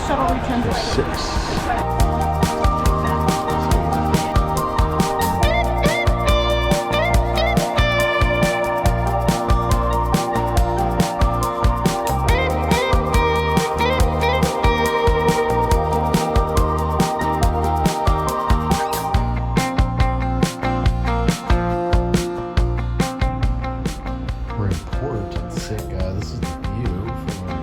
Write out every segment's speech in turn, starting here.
shuttle returns at 6. We're in port in Sitka. This is the view from our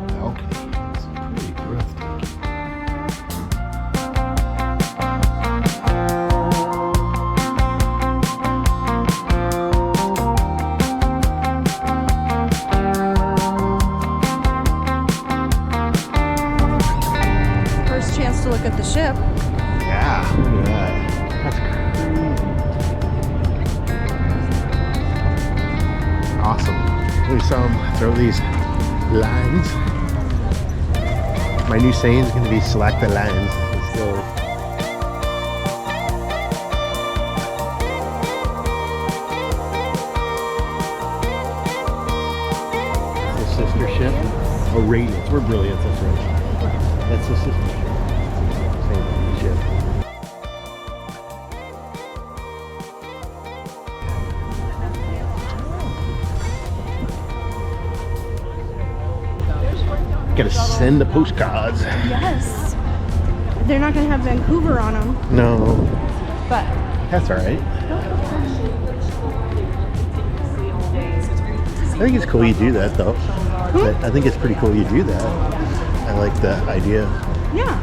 balcony. It's pretty breathtaking. First chance to look at the ship. Yeah, look at that. That's crazy. Awesome. We saw him throw these lines. My new saying is going to be select the lines. Let's go. The sister ship. Oh, Radiance. We're Brilliance. That's right. That's the sister ship. Same ship. Gotta send the postcards. Yes. They're not going to have Vancouver on them, No, but that's all right. I think it's cool you do that, though. I think it's pretty cool you do that. I like the idea. yeah.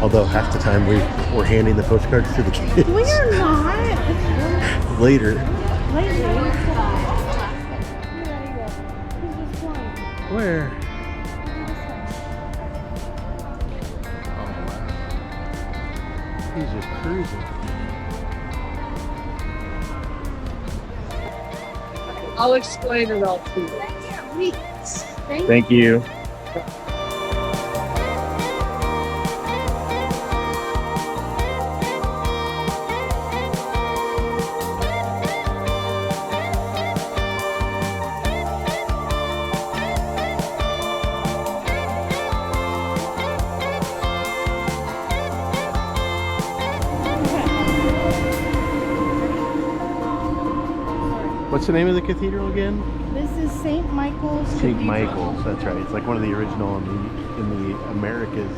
Although half the time we're handing the postcards to the kids. We are not. Later. Lately. Where? He's just cruising. I'll explain it all to you. Thank you. What's the name of the cathedral again? This is St. Michael's St. Cathedral. Michael's, that's right. It's like one of the original in the Americas.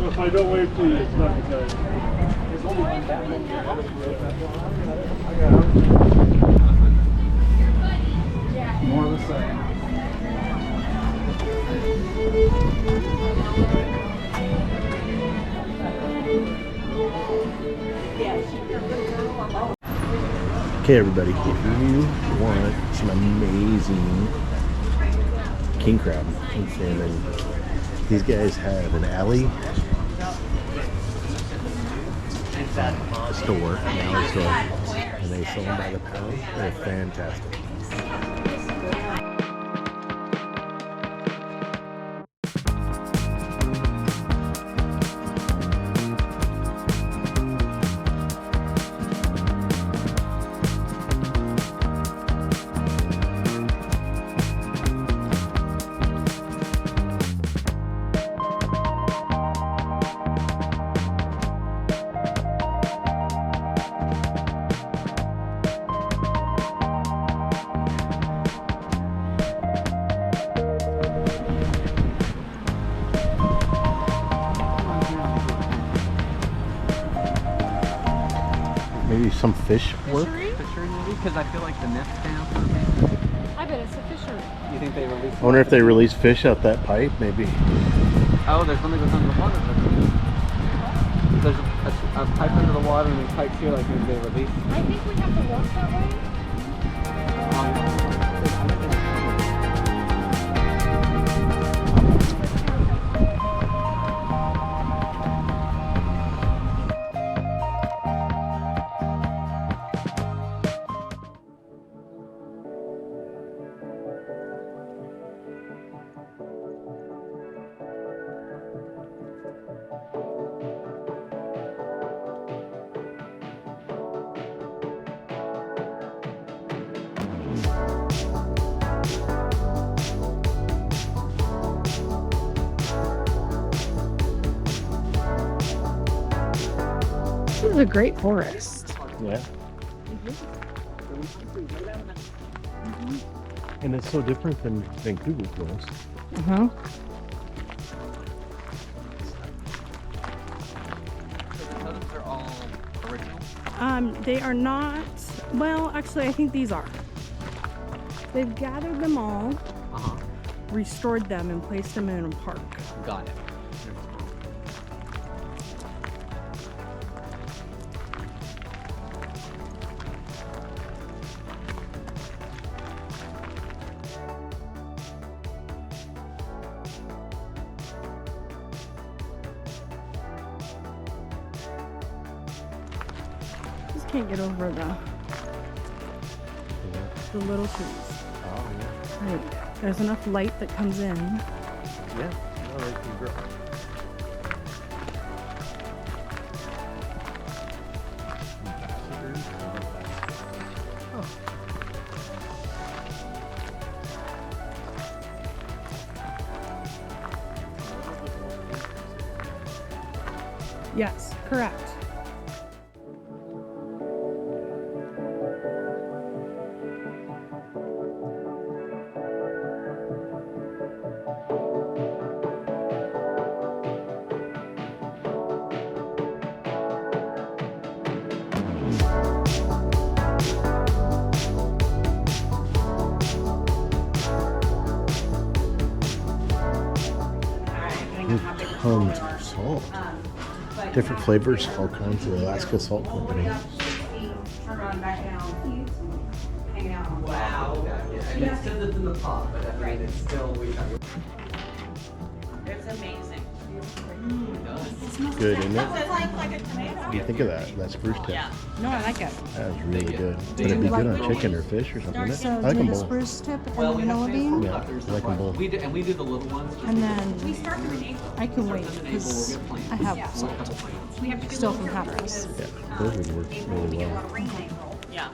If I don't wave to you, it's not because there's only one bathroom here. More of the same. Okay, everybody, if you want some amazing king crab and salmon, these guys have an alley store, an alley store, and they sell them by the pound. They're fantastic. some fish work? Fishery? Fishery maybe? Because I feel like the net stamp. I bet it's a fishery. You think they release? I wonder if they release fish out that pipe, maybe. Oh, there's one that goes under the water. There's a pipe under the water and these pipes here, like maybe they release. I think we have to walk that way. This is a great forest. Yeah. And it's so different than Vancouver forest. Uh-huh. They're all original. They are not, well, actually, I think these are. They've gathered them all, restored them, and placed them in a park. Got it. Just can't get over the little trees. Oh, yeah. Right. There's enough light that comes in. Yeah. No, they can grow. Yes, correct. Tons of salt. Different flavors, all kinds of Alaska Salt Company. Wow. And it says it's in the pot, but I mean, it's still. It's amazing. Good, isn't it? It's like a tomato. What do you think of that? That spruce tip. Yeah. No, I like it. That was really good. Would it be good on chicken or fish or something? So I like them the both. spruce tip and Well, the we have vanilla bean. Yeah, I like them both. We do the little ones. Just And then We start from an April. I can wait in April, because we'll get plants. I have Yeah. salt We have to do still little from Hatteras. Yeah, those would work really well. rain in April. Yeah.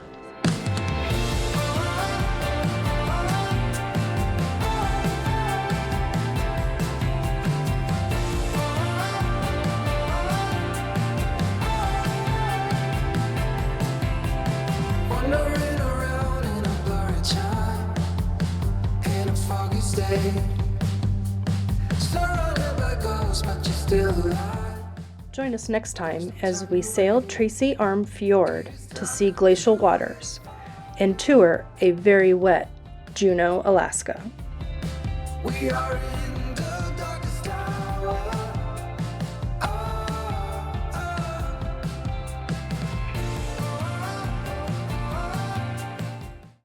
Wandering around in a blurry time, in a foggy state, surrounded by ghosts, but you're still alive. Join us next time as we sail Tracy Arm Fjord to see glacial waters and tour a very wet Juneau, Alaska. We are in